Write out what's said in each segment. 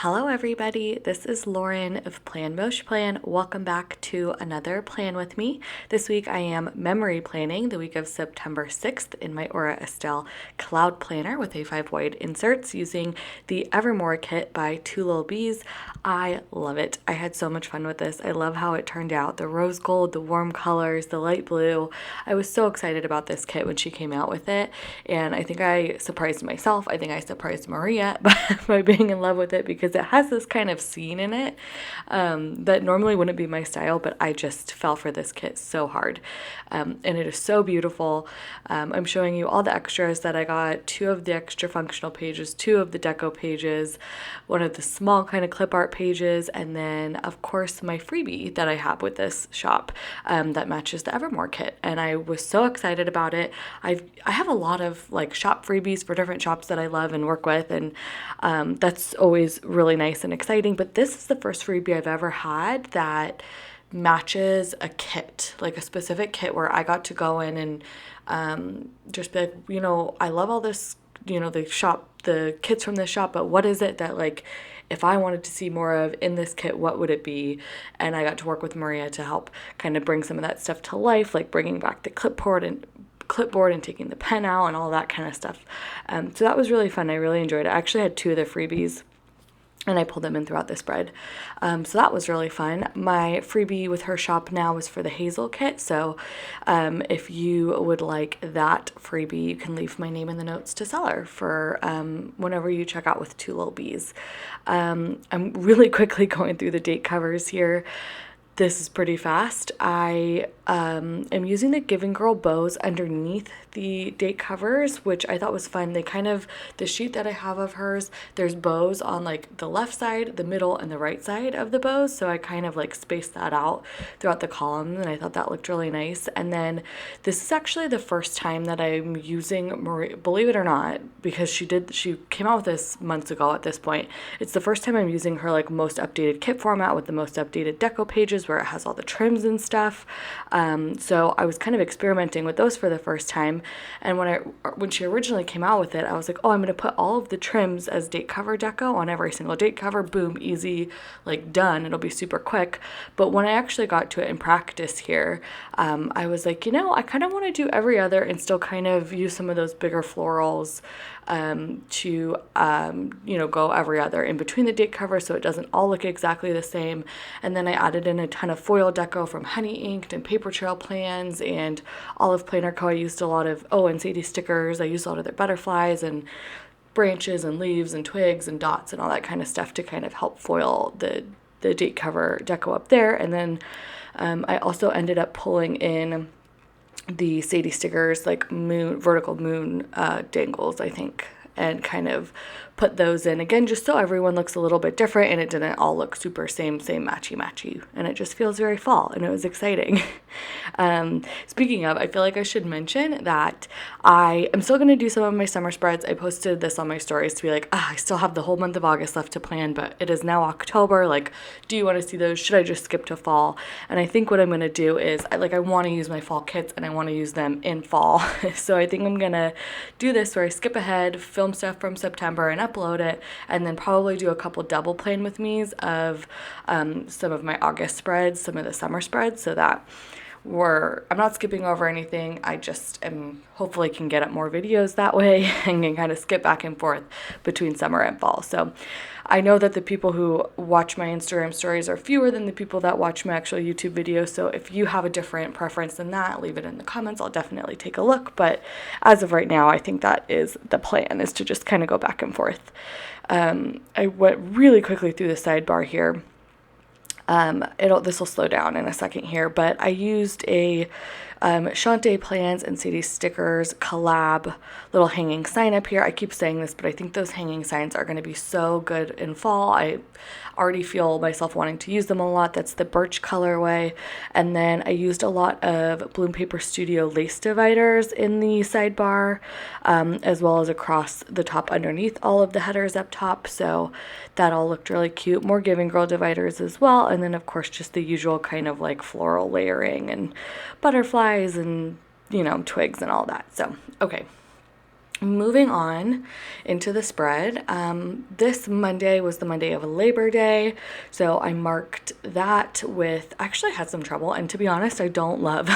Hello everybody, this is Lauren of Plan Mosh Plan. Welcome back to another plan with me. This week I am memory planning the week of September 6th in my Aura Estelle Cloud Planner with A5 wide inserts using the Evermore kit by Two Little Bees. I love it. I had so much fun with this. I love how it turned out. The rose gold, the warm colors, the light blue. I was so excited about this kit when she came out with it, and I think I surprised myself. I think I surprised Maria by being in love with it because it has this kind of scene in it that normally wouldn't be my style, but I just fell for this kit so hard. And it is so beautiful. I'm showing you all the extras that I got, 2 of the extra functional pages, 2 of the deco pages, 1 of the small kind of clip art pages, and then of course my freebie that I have with this shop that matches the Evermore kit. And I was so excited about it. I have a lot of like shop freebies for different shops that I love and work with, and that's always really nice and exciting. But this is the first freebie I've ever had that matches a kit, like a specific kit where I got to go in and just be like, I love all this, the kits from this shop, but what is it that, like, if I wanted to see more of in this kit, what would it be? And I got to work with Maria to help kind of bring some of that stuff to life, like bringing back the clipboard and taking the pen out and all that kind of stuff. So that was really fun. I really enjoyed it. I actually had 2 of the freebies and I pulled them in throughout the spread. So that was really fun. My freebie with her shop now was for the Hazel kit. So if you would like that freebie, you can leave my name in the notes to sell her for whenever you check out with Two Little Bees. I'm really quickly going through the date covers here. This is pretty fast. I am using the Giving Girl bows underneath the date covers, which I thought was fun. The sheet that I have of hers, there's bows on like the left side, the middle, and the right side of the bows. So I kind of like spaced that out throughout the columns, and I thought that looked really nice. And then this is actually the first time that I'm using Maria, believe it or not, because she came out with this months ago at this point. It's the first time I'm using her like most updated kit format with the most updated deco pages where it has all the trims and stuff. So I was kind of experimenting with those for the first time. And when she originally came out with it, I was like, oh, I'm going to put all of the trims as date cover deco on every single date cover. Boom, easy, like done. It'll be super quick. But when I actually got to it in practice here, I was like, I kind of want to do every other and still kind of use some of those bigger florals to go every other in between the date cover so it doesn't all look exactly the same. And then I added in a ton of foil deco from Honey Inked and Paper Trail Plans and Olive Planner Co. I used a lot of, and Sadie stickers. I used a lot of their butterflies and branches and leaves and twigs and dots and all that kind of stuff to kind of help foil the date cover deco up there. And then I also ended up pulling in the Sadie stickers, like vertical moon dangles, I think, and kind of put those in again just so everyone looks a little bit different and it didn't all look super same matchy, and it just feels very fall, and it was exciting. Speaking of, I feel like I should mention that I am still going to do some of my summer spreads. I posted this on my stories to be like, I still have the whole month of August left to plan, but it is now October. Like, do you want to see those? Should I just skip to fall? And I think what I'm going to do is I want to use my fall kits and I want to use them in fall. So I think I'm going to do this where I skip ahead, film stuff from September and upload it, and then probably do a couple double plan with me's of some of my August spreads, some of the summer spreads, so that I'm not skipping over anything. I just hopefully can get up more videos that way and can kind of skip back and forth between summer and fall. So I know that the people who watch my Instagram stories are fewer than the people that watch my actual YouTube videos. So if you have a different preference than that, leave it in the comments. I'll definitely take a look. But as of right now, I think that is the plan, is to just kind of go back and forth. I went really quickly through the sidebar here. This will slow down in a second here, but I used a Shante Plans and Sadie Stickers collab little hanging sign up here. I keep saying this, but I think those hanging signs are going to be so good in fall. I already feel myself wanting to use them a lot. That's the birch colorway. And then I used a lot of Bloom Paper Studio lace dividers in the sidebar, as well as across the top underneath all of the headers up top. So that all looked really cute. More Giving Girl dividers as well. And then of course just the usual kind of like floral layering and butterflies and twigs and all that. So okay, Moving on into the spread, this Monday was the Monday of Labor Day, so I marked that with, actually had some trouble, and to be honest, I don't love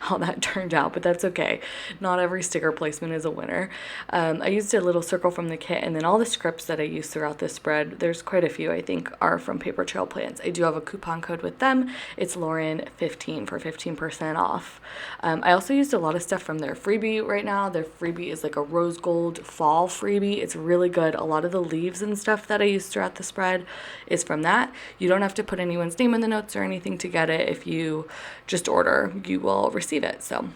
how that turned out, but that's okay. Not every sticker placement is a winner. I used a little circle from the kit, and then all the scripts that I used throughout this spread, there's quite a few I think are from Paper Trail Plans. I do have a coupon code with them. It's Lauren15 for 15% off. I also used a lot of stuff from their freebie right now. Their freebie is like a rose gold fall freebie. It's really good. A lot of the leaves and stuff that I used throughout the spread is from that. You don't have to put anyone's name in the notes or anything to get it. If you just order, you will receive it. So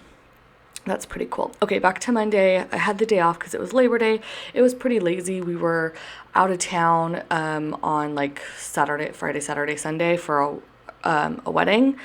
that's pretty cool. Okay, back to Monday. I had the day off because it was Labor Day. It was pretty lazy. We were out of town on like Friday, Saturday, Sunday for a wedding.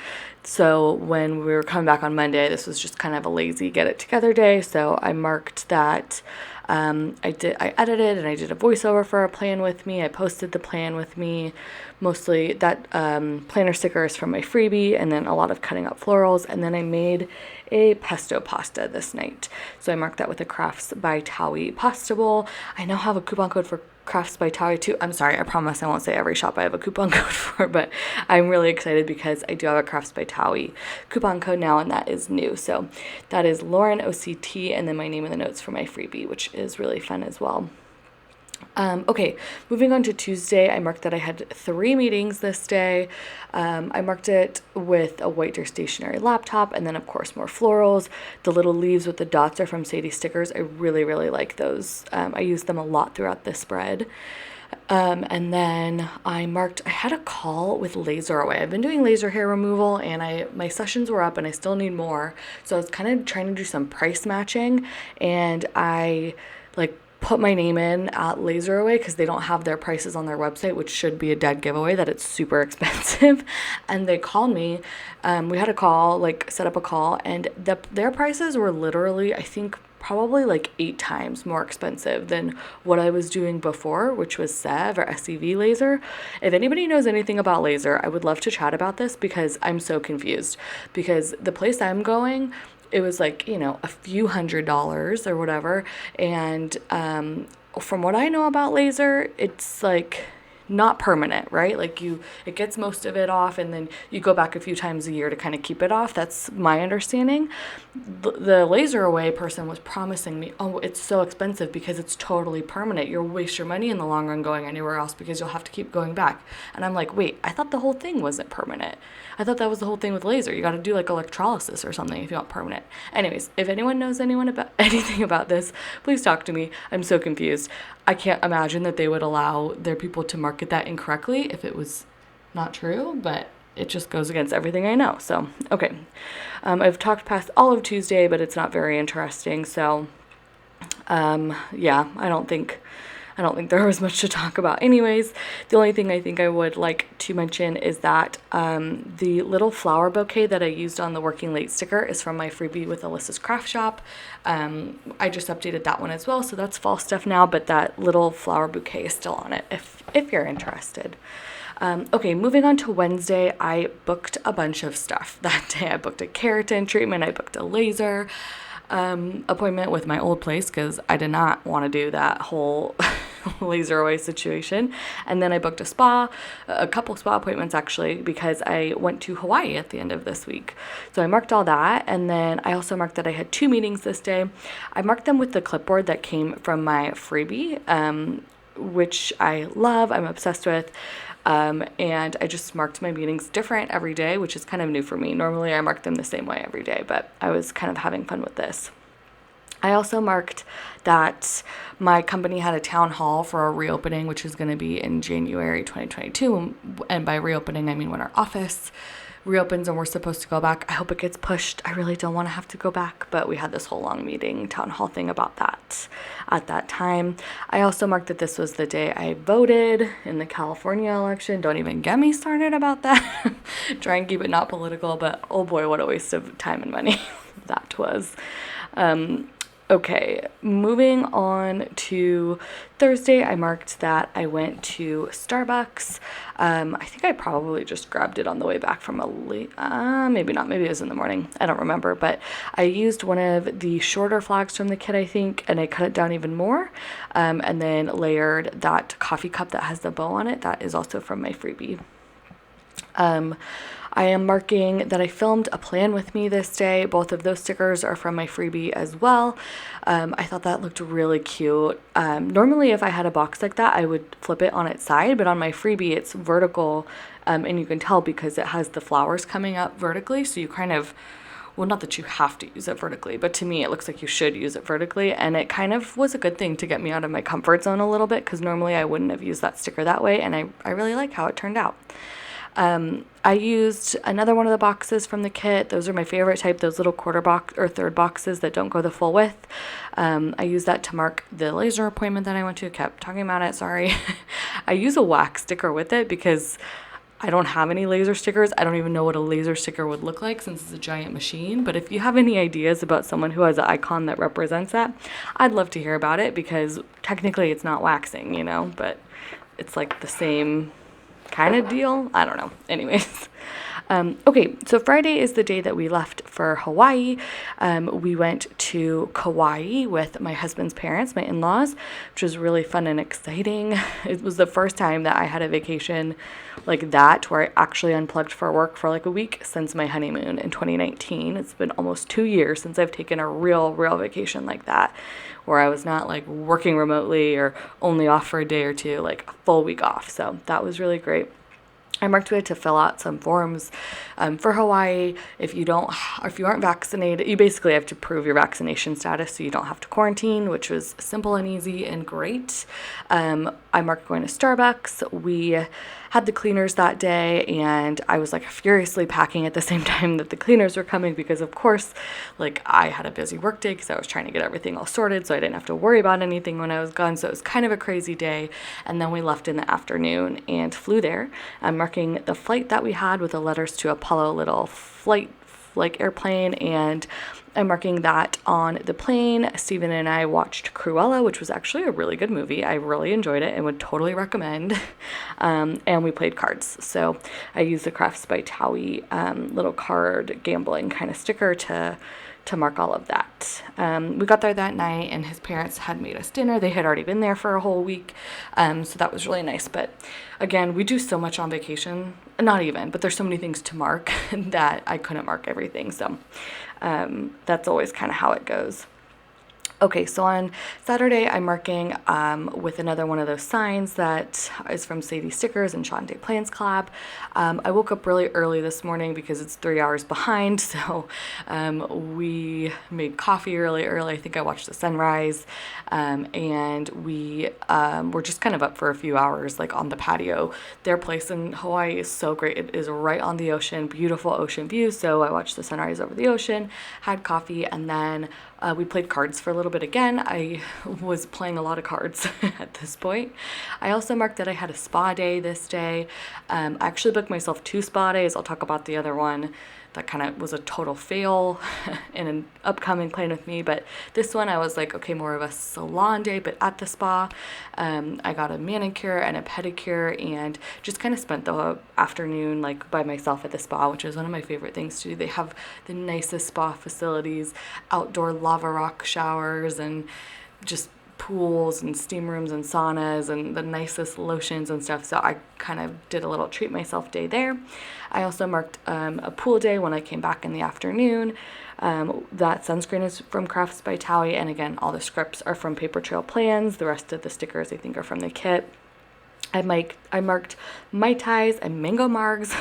So when we were coming back on Monday, this was just kind of a lazy get it together day. So I marked that. I edited and I did a voiceover for a plan with me. I posted the plan with me. Mostly that planner sticker is from my freebie, and then a lot of cutting up florals. And then I made a pesto pasta this night. So I marked that with a Crafts by Towie pasta bowl. I now have a coupon code for Crafts by Towie too. I'm sorry, I promise I won't say every shop I have a coupon code for, but I'm really excited because I do have a Crafts by Towie coupon code now, and that is new. So that is Lauren OCT, and then my name in the notes for my freebie, which is really fun as well. Okay, moving on to Tuesday, I marked that I had 3 meetings this day. I marked it with a White Deer stationery laptop, and then of course more florals. The little leaves with the dots are from Sadie Stickers. I really, really like those. I use them a lot throughout this spread. And then I had a call with Laser Away. I've been doing laser hair removal, and my sessions were up and I still need more. So I was kind of trying to do some price matching, and I put my name in at Laser Away because they don't have their prices on their website, which should be a dead giveaway that it's super expensive. And they called me. We had a call, set up a call, and their prices were literally, I think, probably 8 times more expensive than what I was doing before, which was SEV or SEV laser. If anybody knows anything about laser, I would love to chat about this because I'm so confused. Because the place I'm going, it was a few $100s or whatever. And from what I know about laser, it's not permanent, right? It gets most of it off, and then you go back a few times a year to kind of keep it off. That's my understanding. The Laser Away person was promising me, oh, it's so expensive because it's totally permanent. You'll waste your money in the long run going anywhere else because you'll have to keep going back. And I'm like, wait, I thought the whole thing wasn't permanent. I thought that was the whole thing with laser. You got to do electrolysis or something if you want permanent. Anyways, if anyone knows anything about this, please talk to me. I'm so confused. I can't imagine that they would allow their people to market that incorrectly if it was not true, but it just goes against everything I know. So, okay. I've talked past all of Tuesday, but it's not very interesting. So, yeah, I don't think there was much to talk about. Anyways, the only thing I think I would like to mention is that the little flower bouquet that I used on the Working Late sticker is from my freebie with Alyssa's Craft Shop. I just updated that one as well, so that's fall stuff now, but that little flower bouquet is still on it if you're interested. Okay, moving on to Wednesday, I booked a bunch of stuff that day. I booked a keratin treatment, I booked a laser appointment with my old place because I did not want to do that whole Laser Away situation. And then I booked a couple spa appointments actually, because I went to Hawaii at the end of this week. So I marked all that, and then I also marked that I had 2 meetings this day. I marked them with the clipboard that came from my freebie, which I love, I'm obsessed with. And I just marked my meetings different every day, which is kind of new for me. Normally I mark them the same way every day, but I was kind of having fun with this. I also marked that my company had a town hall for a reopening, which is going to be in January 2022. And by reopening, I mean when our office reopens and we're supposed to go back. I hope it gets pushed. I really don't want to have to go back, but we had this whole long meeting, town hall thing about that at that time. I also marked that this was the day I voted in the California election. Don't even get me started about that. Try and keep it not political, but oh boy, what a waste of time and money that was. Okay, moving on to Thursday, I marked that I went to Starbucks. I think I probably just grabbed it on the way back from maybe not, maybe it was in the morning. I don't remember, but I used one of the shorter flags from the kit, I think, and I cut it down even more, and then layered that coffee cup that has the bow on it. That is also from my freebie. I am marking that I filmed a plan with me this day. Both of those stickers are from my freebie as well. I thought that looked really cute. Normally if I had a box like that, I would flip it on its side, but on my freebie it's vertical, and you can tell because it has the flowers coming up vertically, so you kind of, well, not that you have to use it vertically, but to me it looks like you should use it vertically, and it kind of was a good thing to get me out of my comfort zone a little bit, because normally I wouldn't have used that sticker that way, and I really like how it turned out. I used another one of the boxes from the kit. Those are my favorite type, those little quarter box or third boxes that don't go the full width. I used that to mark the laser appointment that I went to. Kept talking about it, sorry. I use a wax sticker with it because I don't have any laser stickers. I don't even know what a laser sticker would look like since it's a giant machine. But if you have any ideas about someone who has an icon that represents that, I'd love to hear about it, because technically it's not waxing, but it's like the same kind of deal. I don't know. Anyways. Okay, so Friday is the day that we left for Hawaii. We went to Kauai with my husband's parents, my in-laws, which was really fun and exciting. It was the first time that I had a vacation like that where I actually unplugged for work for like a week since my honeymoon in 2019. It's been almost 2 years since I've taken a real vacation like that, where I was not like working remotely or only off for a day or two, like a full week off. So that was really great. I marked we had to fill out some forms for Hawaii. If you aren't vaccinated, you basically have to prove your vaccination status so you don't have to quarantine, which was simple and easy and great. I marked going to Starbucks. We had the cleaners that day, and I was like furiously packing at the same time that the cleaners were coming, because of course, like, I had a busy work day because I was trying to get everything all sorted so I didn't have to worry about anything when I was gone. So it was kind of a crazy day. And then we left in the afternoon and flew there. I'm marking the flight that we had with the letters to Apollo little flight like airplane, and I'm marking that on the plane. Steven and I watched Cruella, which was actually a really good movie. I really enjoyed it and would totally recommend. And we played cards. So I used the Crafts by Towie little card gambling kind of sticker to mark all of that. We got there that night, and his parents had made us dinner. They had already been there for a whole week, so that was really nice. But again, we do so much on vacation, not even, but there's so many things to mark that I couldn't mark everything. So that's always kind of how it goes. Okay, so on Saturday, I'm marking with another one of those signs that is from Sadie Stickers and Shantae Plans Collab. I woke up really early this morning because it's 3 hours behind, so we made coffee really early. I think I watched the sunrise, and we were just kind of up for a few hours, like on the patio. Their place in Hawaii is so great. It is right on the ocean, beautiful ocean view, so I watched the sunrise over the ocean, had coffee, and then we played cards for a little bit again. I was playing a lot of cards at this point. I also marked that I had a spa day this day. I actually booked myself 2 spa days. I'll talk about the other one. That kind of was a total fail in an upcoming plan with me. But this one I was like, okay, more of a salon day, but at the spa. I got a manicure and a pedicure and just kind of spent the afternoon like by myself at the spa, which is one of my favorite things to do. They have the nicest spa facilities, outdoor lava rock showers, and just pools and steam rooms and saunas and the nicest lotions and stuff. So I kind of did a little treat myself day there. I also marked a pool day when I came back in the afternoon. That sunscreen is from Crafts by Towie, and again, all the scripts are from Paper Trail Plans. The rest of the stickers I think are from the kit. I marked Mai Tais and mango margs.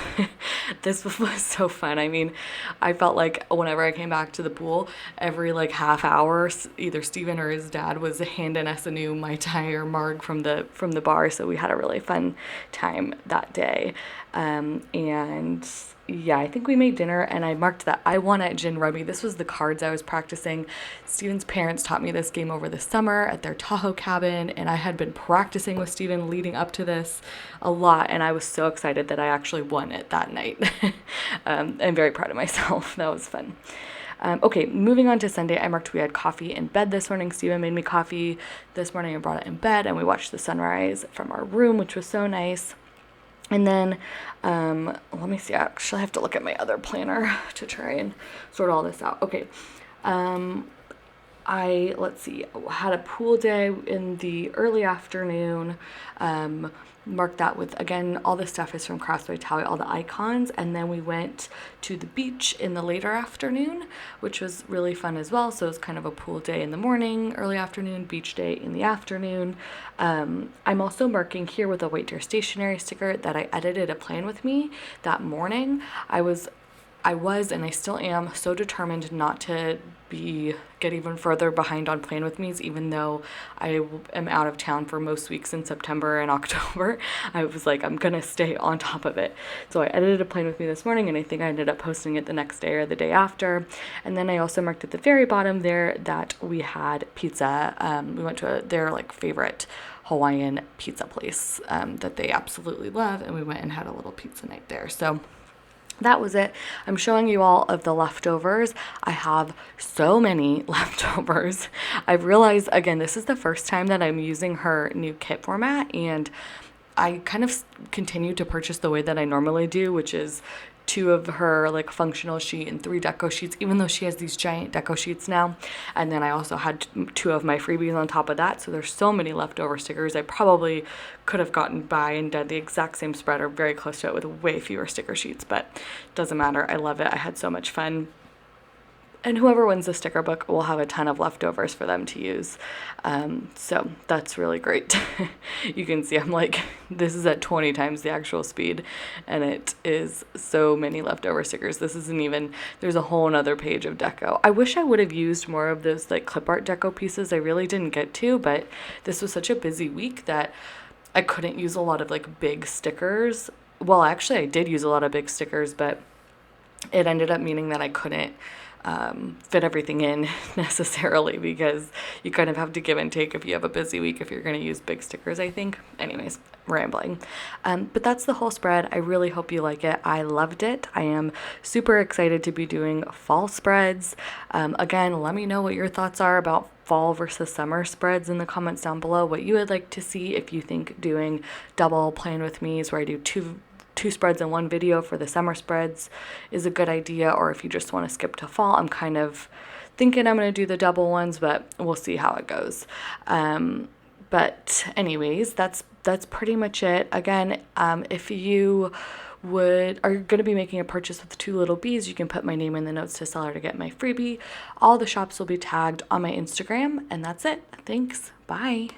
This was so fun. I mean, I felt like whenever I came back to the pool, every like half hour, either Steven or his dad was handing us a new Mai Tai or marg from the bar. So we had a really fun time that day. And yeah, I think we made dinner, and I marked that I won at Gin Rummy. This was the cards I was practicing. Steven's parents taught me this game over the summer at their Tahoe cabin, and I had been practicing with Steven leading up to this a lot, and I was so excited that I actually won it that night. I'm very proud of myself. That was fun. Okay, moving on to Sunday, I marked we had coffee in bed this morning. Steven made me coffee this morning and brought it in bed, and we watched the sunrise from our room, which was so nice. And then, let me see, actually I have to look at my other planner to try and sort all this out. Okay, let's see, had a pool day in the early afternoon, marked that with, again, all the stuff is from Crafts by Tally, all the icons, and then we went to the beach in the later afternoon, which was really fun as well. So it was kind of a pool day in the morning, early afternoon, beach day in the afternoon. I'm also marking here with a White Deer stationery sticker that I edited a plan with me that morning. I was and I still am so determined not to get even further behind on Plan With Me's, even though I am out of town for most weeks in September and October. I was like, I'm gonna stay on top of it. So I edited a Plan With Me this morning, and I think I ended up posting it the next day or the day after. And then I also marked at the very bottom there that we had pizza. We went to their like favorite Hawaiian pizza place that they absolutely love, and we went and had a little pizza night there. So that was it. I'm showing you all of the leftovers. I have so many leftovers. I've realized, again, this is the first time that I'm using her new kit format, and I kind of continue to purchase the way that I normally do, which is 2 of her like functional sheet and 3 deco sheets, even though she has these giant deco sheets now. And then I also had 2 of my freebies on top of that. So there's so many leftover stickers. I probably could have gotten by and done the exact same spread or very close to it with way fewer sticker sheets, but it doesn't matter. I love it. I had so much fun. And whoever wins the sticker book will have a ton of leftovers for them to use. So that's really great. You can see I'm like, this is at 20 times the actual speed, and it is so many leftover stickers. This isn't even, there's a whole nother page of deco. I wish I would have used more of those like clip art deco pieces. I really didn't get to, but this was such a busy week that I couldn't use a lot of like big stickers. Well, actually I did use a lot of big stickers, but it ended up meaning that I couldn't fit everything in necessarily, because you kind of have to give and take if you have a busy week if you're going to use big stickers, I think. Anyways, rambling. But that's the whole spread. I really hope you like it. I loved it. I am super excited to be doing fall spreads. Again, let me know what your thoughts are about fall versus summer spreads in the comments down below, what you would like to see. If you think doing double Plan With Me's where I do two spreads in one video for the summer spreads is a good idea, or if you just want to skip to fall. I'm kind of thinking I'm going to do the double ones, but we'll see how it goes. But anyways, that's pretty much it. Again, if you are going to be making a purchase with 2 little bees, you can put my name in the notes to seller to get my freebie. All the shops will be tagged on my Instagram, and that's it. Thanks. Bye.